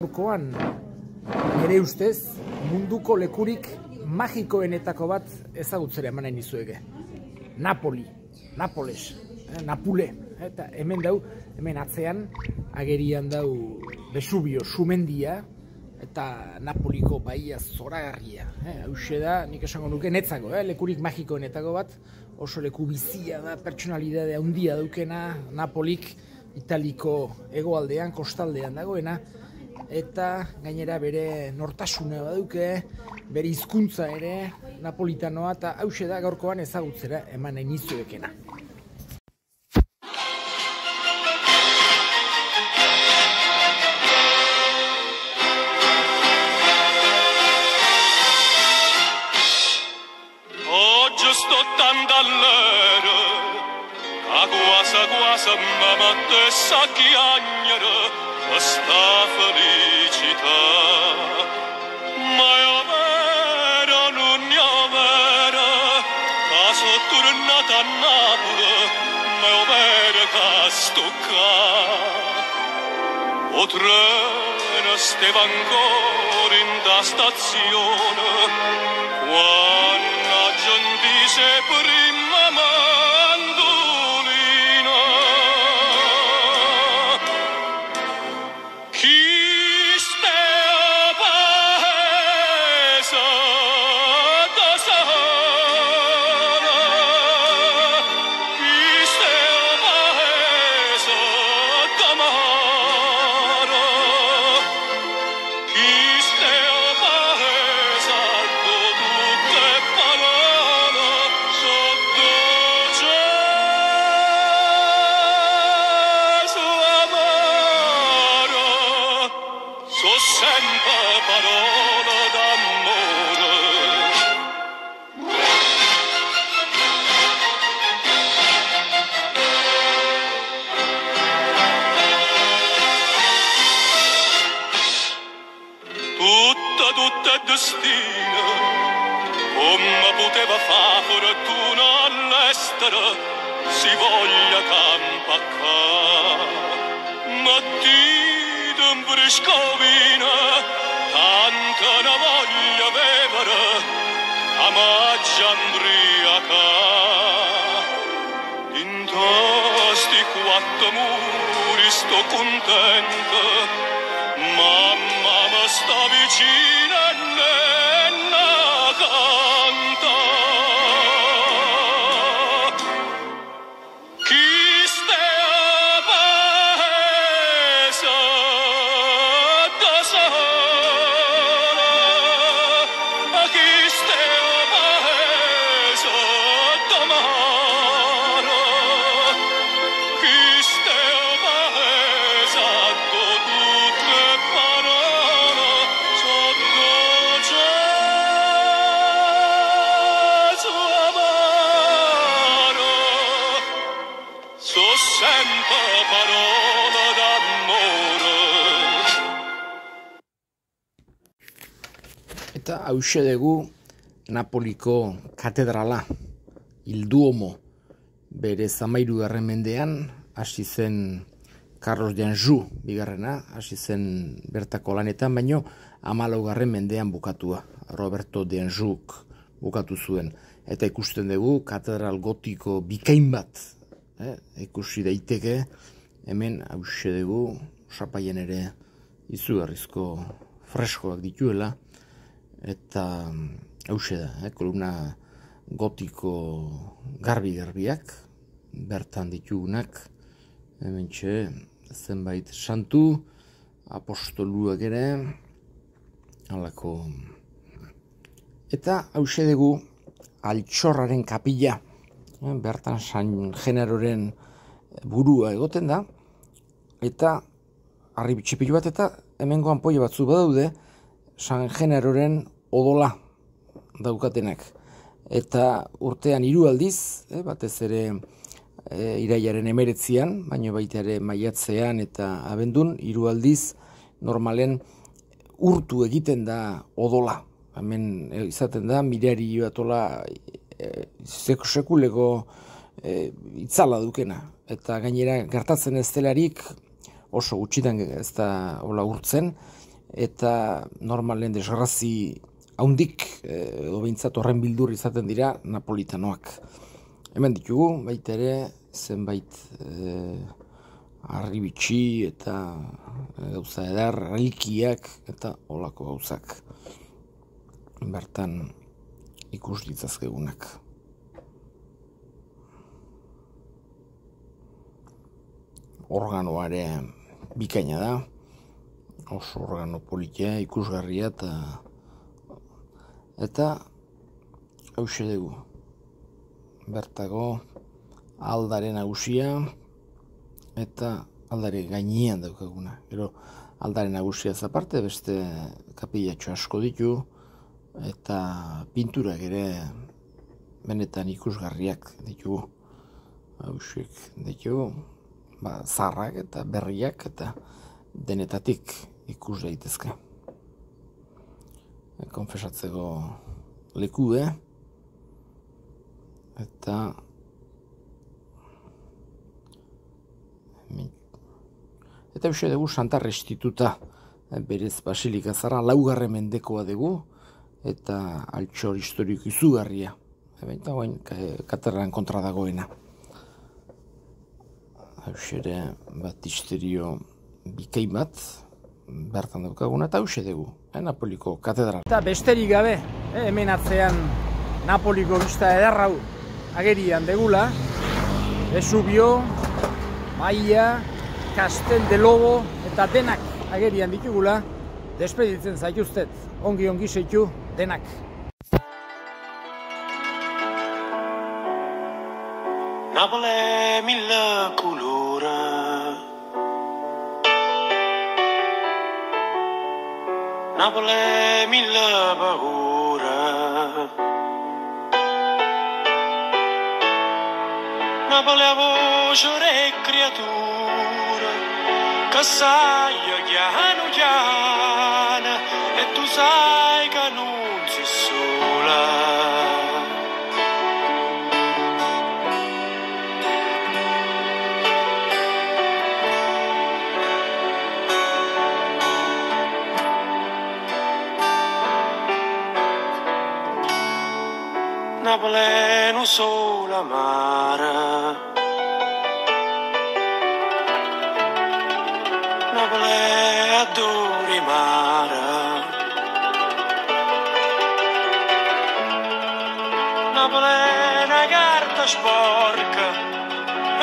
Gaurkoan, nire ustez, munduko lekurik magikoenetako bat ezagutzera eman nahi nizueke. Napoli, Napoles, Napule. Eta hemen atzean, agerian dau Vesubio, sumendia, eta Napoliko baia zoragarria. Hauxe da, nik esango nuke netzako, lekurik magikoenetako bat, oso leku bizia da, pertsonalidade handia daukena, Napolik, Italiko hegoaldean, kostaldean dagoena, eta gainera bere nortasuna baduke, bere hizkuntza ere, napolitanoa, eta hauxe da gaurkoan ezagutzera eman nahi nizuekena. Oggi sto tanto all'era, a guasa mamma te sa chiagnere, questa felicità. Ma io vera, non io vera, che sono tornata a Napoli, ma io vera che sto qua. O treno stava ancora in da stazione, quando giunse prima mandolina. Chi stava paese da Sahara, chi stava paese da Mara, chi stava paese da tutte parole sotto Gesù amaro, so sempre parole d'amore. Tutta è destino, come poteva fare fortuna all'estero, si voglia campa qua. Ma ti d'un briscovina, tanta ne voglia vivere, a maggia imbriaca. In tosti quattro muri sto contento, mamma mi sta vicina e nenna canta. Chi stava paese da Sahara, chi stava paese da Mara, chi stava paese da tutte parole sotto Gesù amaro, so sempre parole d'amore. Eta hauxe dugu Napoliko katedrala, Il Duomo, bere 13. mendean, hasi zen Carlos de Anjou, bigarrena, hasi zen bertako lanetan, baino 14. mendean bukatua, Roberto de Anjouk bukatu zuen. Eta ikusten dugu katedral gotiko bikain bat, ikusi daiteke, hemen hauxe dugu, sapaien ere izugarrizko freskoak dituela, eta hauxe da, kolumna gotiko garbi-garbiak, bertan ditugunak, hementxe zenbait santu, apostoluak ere, halako. Eta hauxe dugu Altxorraren kapila, bertan San Generoren burua egoten da, eta harri txipilu bat eta hemengo anpoia batzu badaude San Generoren odola daukatenak. Eta urtean 3 aldiz, batez ere irailaren 19, baina baita ere maiatzean eta abendun, 3 aldiz normalen urtu egiten da odola. Hemen izaten da, mirari batola sekuleko itzala dukena. Eta gainera gertatzen ez delarik oso gutxitan ez da hola urtzen, eta normalen desgrazi haundik, edo behintzat horren bildur izaten dira napolitanoak. Hemen ditugu, baita ere, zenbait harribitxi eta gauza edar, relikiak eta olako gauzak. Bertan ikus ditzazkegunak. Organoare bikaina da, oso organo politia, ikusgarria eta hause dugu. Bertago aldare nagusia eta aldare gainean daukaguna. Gero aldare nagusia aparte beste kapillatxo asko ditu eta pinturak ere benetan ikusgarriak ditugu. Hausek ditugu, zaharrak eta berriak eta denetatik ikus daitezke. Konfesatzeko leku, eta uste dugu Santa Restituta, berez basilika zara, 4. mendekoa dugu, eta altxor historiko izugarria. Eta guain katedralen kontra dagoena. Hausere batisterio bikain bat, bertan daukaguna, eta hause dugu, Napoliko katedral. Eta besterik gabe, hemen atzean Napoliko bista ederrau agerian degula, Vesubio, Maia, Castel de Lobo, eta denak agerian ditugula, despeditzen zaituztet, ongi zeitu denak. Napoli mille colore, Napoli mille paure, Napoli a voce e creatura, che sai chiano chiano, e tu sai che non sei sola. Napoli non solo mare, Napoli adori mare, Napoli è una carta sporca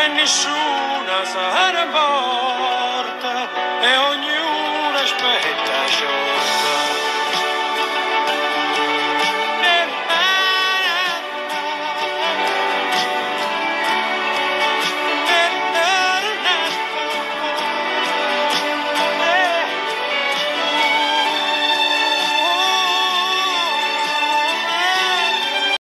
e nessuna se ne porta e ognuno aspetta